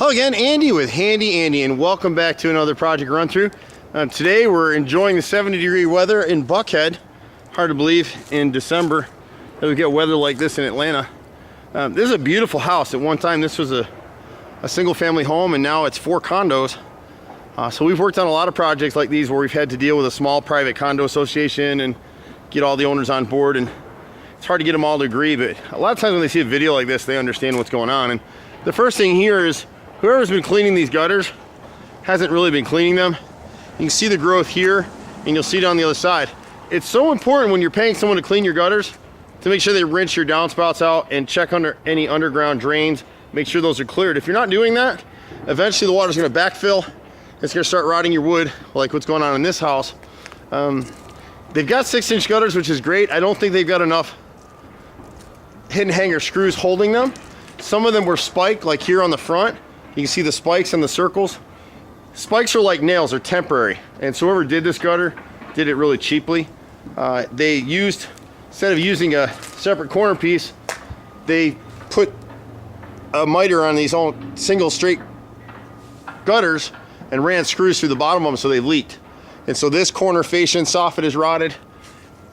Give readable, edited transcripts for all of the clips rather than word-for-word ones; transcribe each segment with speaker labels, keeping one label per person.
Speaker 1: Hello again, Andy with Handy Andy, and welcome back to another project run through. Today we're enjoying the 70-degree weather in Buckhead. Hard to believe in December that we get weather like this in Atlanta. This is a beautiful house. At one time this was a single family home, and now it's 4 condos. So we've worked on a lot of projects like these where we've had to deal with a small private condo association and get all the owners on board, and it's hard to get them all to agree, but a lot of times when they see a video like this, they understand what's going on. And the first thing here is whoever's been cleaning these gutters hasn't really been cleaning them. You can see the growth here, and you'll see it on the other side. It's so important when you're paying someone to clean your gutters to make sure they rinse your downspouts out and check under any underground drains, make sure those are cleared. If you're not doing that, eventually the water's gonna backfill. It's gonna start rotting your wood, like what's going on in this house. They've got 6-inch gutters, which is great. I don't think they've got enough hidden hanger screws holding them. Some of them were spiked, like here on the front. You can see the spikes and the circles. Spikes are like nails, they're temporary. And so whoever did this gutter did it really cheaply. They used, instead of using a separate corner piece, they put a miter on these all single straight gutters and ran screws through the bottom of them so they leaked. And so this corner fascia and soffit is rotted.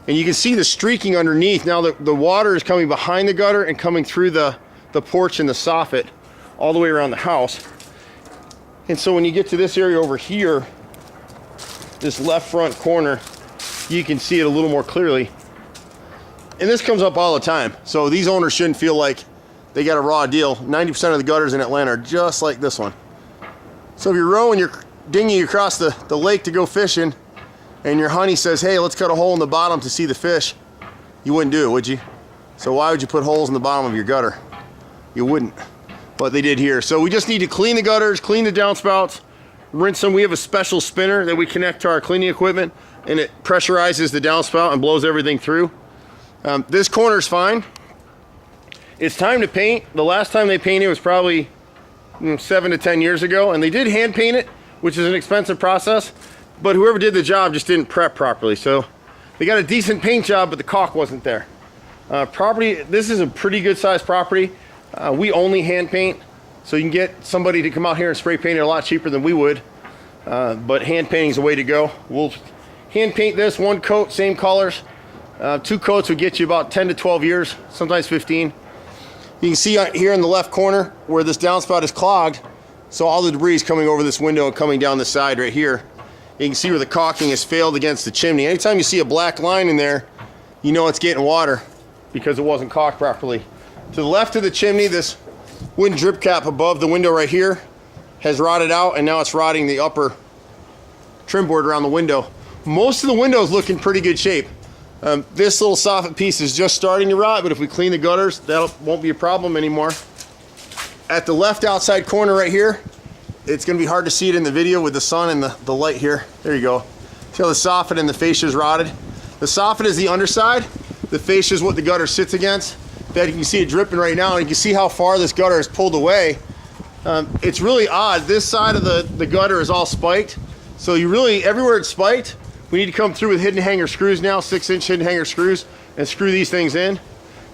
Speaker 1: And you can see the streaking underneath. Now the water is coming behind the gutter and coming through the porch and the soffit all the way around the house. And so when you get to this area over here, this left front corner, you can see it a little more clearly. And this comes up all the time. So these owners shouldn't feel like they got a raw deal. 90% of the gutters in Atlanta are just like this one. So if you're rowing your dinghy across the lake to go fishing, and your honey says, hey, let's cut a hole in the bottom to see the fish, you wouldn't do it, would you? So why would you put holes in the bottom of your gutter? You wouldn't. But they did here. So we just need to clean the gutters, clean the downspouts, rinse them. We have a special spinner that we connect to our cleaning equipment, and it pressurizes the downspout and blows everything through. This corner's fine. It's time to paint. The last time they painted was probably 7 to 10 years ago, and they did hand paint it, which is an expensive process, but whoever did the job just didn't prep properly. So they got a decent paint job, but the caulk wasn't there. This is a pretty good sized property. We only hand paint, so you can get somebody to come out here and spray paint it a lot cheaper than we would. But hand painting is the way to go. We'll hand paint this 1 coat, same colors. 2 coats would get you about 10 to 12 years, sometimes 15. You can see here in the left corner where this downspout is clogged, so all the debris is coming over this window and coming down the side right here. You can see where the caulking has failed against the chimney. Anytime you see a black line in there, you know it's getting water because it wasn't caulked properly. To the left of the chimney, this wooden drip cap above the window right here has rotted out, and now it's rotting the upper trim board around the window. Most of the windows look in pretty good shape. This little soffit piece is just starting to rot, but if we clean the gutters, that won't be a problem anymore. At the left outside corner right here, it's going to be hard to see it in the video with the sun and the light here. There you go. See how the soffit and the fascia is rotted? The soffit is the underside. The fascia is what the gutter sits against. That you can see it dripping right now, and you can see how far this gutter is pulled away. It's really odd. This side of the gutter is all spiked. So you really, everywhere it's spiked, we need to come through with hidden hanger screws now, 6-inch hidden hanger screws, and screw these things in.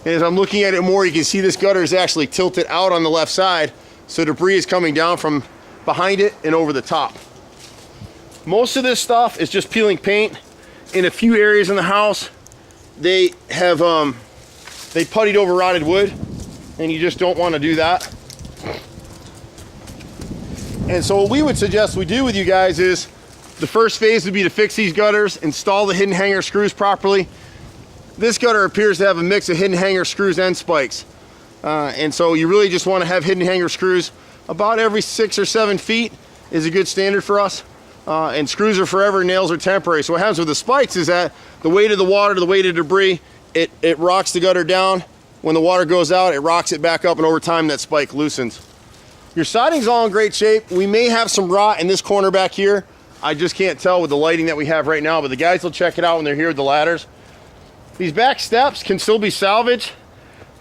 Speaker 1: And as I'm looking at it more, you can see this gutter is actually tilted out on the left side, so debris is coming down from behind it and over the top. Most of this stuff is just peeling paint. In a few areas in the house, they have they puttied over rotted wood, and you just don't want to do that. And so what we would suggest we do with you guys is the first phase would be to fix these gutters, install the hidden hanger screws properly. This gutter appears to have a mix of hidden hanger screws and spikes. And so you really just want to have hidden hanger screws about every 6 or 7 feet is a good standard for us. And screws are forever, nails are temporary. So what happens with the spikes is that the weight of the water, the weight of debris, it rocks the gutter down. When the water goes out, it rocks it back up, and over time that spike loosens. Your siding's all in great shape. We may have some rot in this corner back here. I just can't tell with the lighting that we have right now, but the guys will check it out when they're here with the ladders. These back steps can still be salvaged.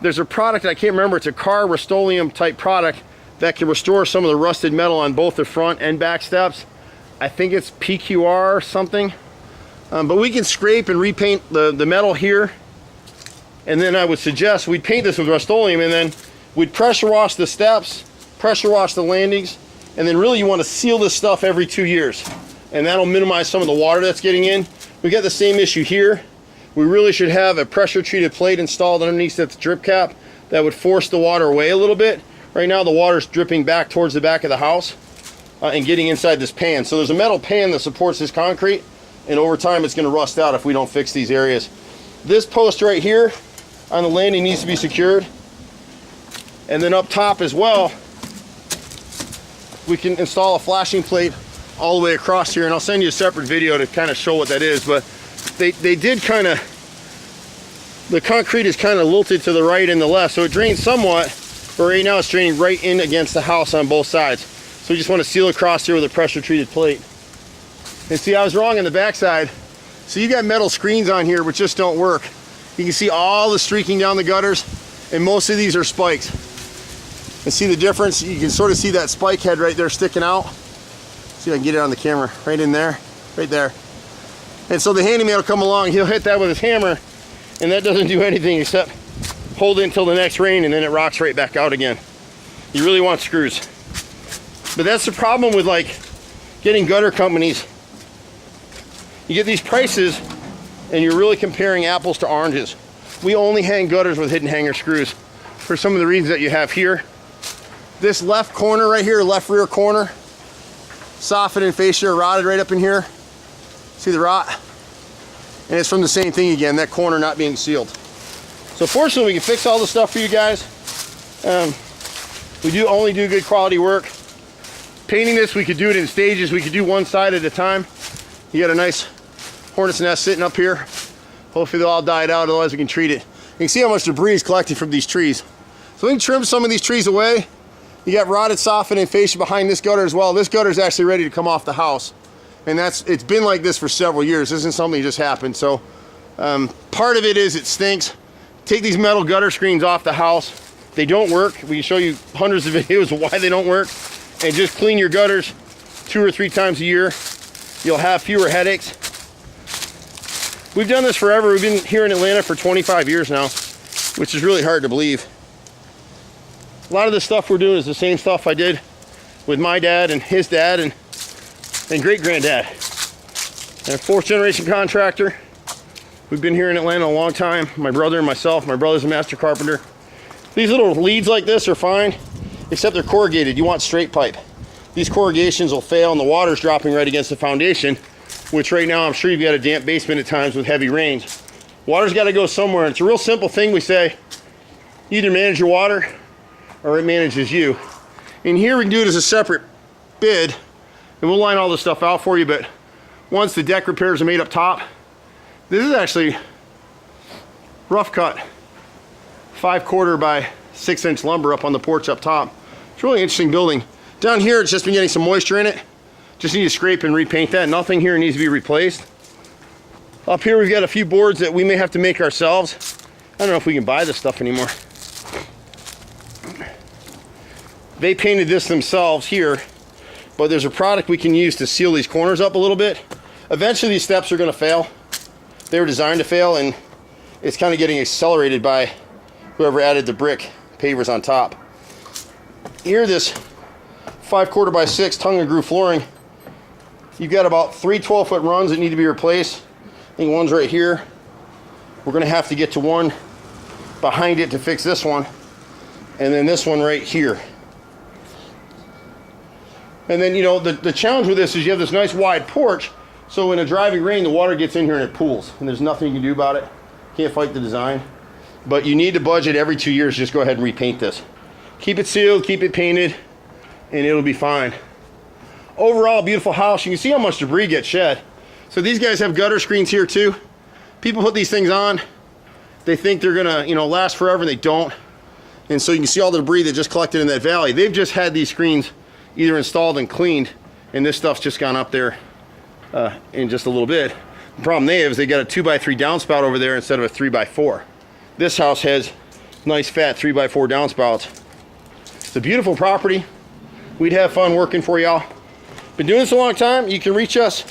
Speaker 1: There's a product, I can't remember, it's a car Rust-Oleum type product that can restore some of the rusted metal on both the front and back steps. I think it's PQR or something. But we can scrape and repaint the metal here. And then I would suggest we'd paint this with Rust-Oleum, and then we'd pressure wash the steps pressure wash the landings, and then really you want to seal this stuff every 2 years. And that'll minimize some of the water that's getting in. We got the same issue here. We really should have a pressure treated plate installed underneath that drip cap that would force the water away a little bit. Right now the water's dripping back towards the back of the house and getting inside this pan. So there's a metal pan that supports this concrete, and over time it's going to rust out if we don't fix these areas. This post right here on the landing needs to be secured. And then up top as well, we can install a flashing plate all the way across here, and I'll send you a separate video to kind of show what that is. But they did kind of, the concrete is kind of lilted to the right and the left, so it drains somewhat, but right now it's draining right in against the house on both sides. So we just want to seal across here with a pressure treated plate. And see, I was wrong on the back side. So you got metal screens on here which just don't work. You can see all the streaking down the gutters, and most of these are spiked. And see the difference? You can sort of see that spike head right there sticking out. See if I can get it on the camera, right in there, right there. And so the handyman will come along, he'll hit that with his hammer, and that doesn't do anything except hold it until the next rain, and then it rocks right back out again. You really want screws. But that's the problem with like getting gutter companies. You get these prices and you're really comparing apples to oranges. We only hang gutters with hidden hanger screws for some of the reasons that you have here. This left corner right here, left rear corner, soffit and fascia are rotted right up in here. See the rot? And it's from the same thing again, that corner not being sealed. So fortunately we can fix all the stuff for you guys. We do only do good quality work. Painting this, we could do it in stages. We could do one side at a time. You got a nice hornet's nest sitting up here. Hopefully they'll all die out, otherwise we can treat it. You can see how much debris is collecting from these trees. So we can trim some of these trees away. You got rotted soffit and fascia behind this gutter as well. This gutter is actually ready to come off the house. And it's been like this for several years. This isn't something that just happened. So part of it is it stinks. Take these metal gutter screens off the house. They don't work. We can show you hundreds of videos of why they don't work. And just clean your gutters 2 or 3 times a year. You'll have fewer headaches. We've done this forever. We've been here in Atlanta for 25 years now, which is really hard to believe. A lot of the stuff we're doing is the same stuff I did with my dad and his dad and great-granddad. And a 4th generation contractor. We've been here in Atlanta a long time. My brother and myself. My brother's a master carpenter. These little leads like this are fine, except they're corrugated. You want straight pipe. These corrugations will fail and the water's dropping right against the foundation, which right now I'm sure you've got a damp basement at times with heavy rains. Water's got to go somewhere. It's a real simple thing. We say either manage your water or it manages you. And here we can do it as a separate bid, and we'll line all this stuff out for you. But once the deck repairs are made up top, this is actually rough cut 5/4 by 6-inch lumber up on the porch up top. It's a really interesting building. Down here it's just been getting some moisture in it. Just need to scrape and repaint that. Nothing here needs to be replaced. Up here we've got a few boards that we may have to make ourselves. I don't know if we can buy this stuff anymore. They painted this themselves here, but there's a product we can use to seal these corners up a little bit. Eventually these steps are going to fail. They were designed to fail, and it's kind of getting accelerated by whoever added the brick pavers on top. Here, this 5/4 by 6 tongue and groove flooring, you've got about 3 12-foot runs that need to be replaced. I think one's right here. We're going to have to get to one behind it to fix this one, and then this one right here. And then, you know, the challenge with this is you have this nice wide porch, so in a driving rain the water gets in here and it pools, and there's nothing you can do about it. Can't fight the design. But you need to budget every 2 years. Just go ahead and repaint this. Keep it sealed, keep it painted, and it'll be fine. Overall, beautiful house. You can see how much debris gets shed. So these guys have gutter screens here too. People put these things on. They think they're gonna, you know, last forever, and they don't. And so you can see all the debris that just collected in that valley. They've just had these screens either installed and cleaned, and this stuff's just gone up there in just a little bit. The problem they have is they got a 2x3 downspout over there instead of a 3x4. This house has nice fat 3x4 downspouts. It's a beautiful property. We'd have fun working for y'all. Been doing this a long time. You can reach us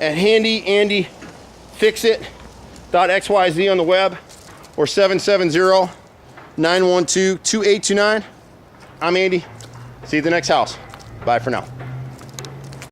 Speaker 1: at HandyANDYFixit.xyz on the web, or 770-912-2829. I'm Andy. See you at the next house. Bye for now.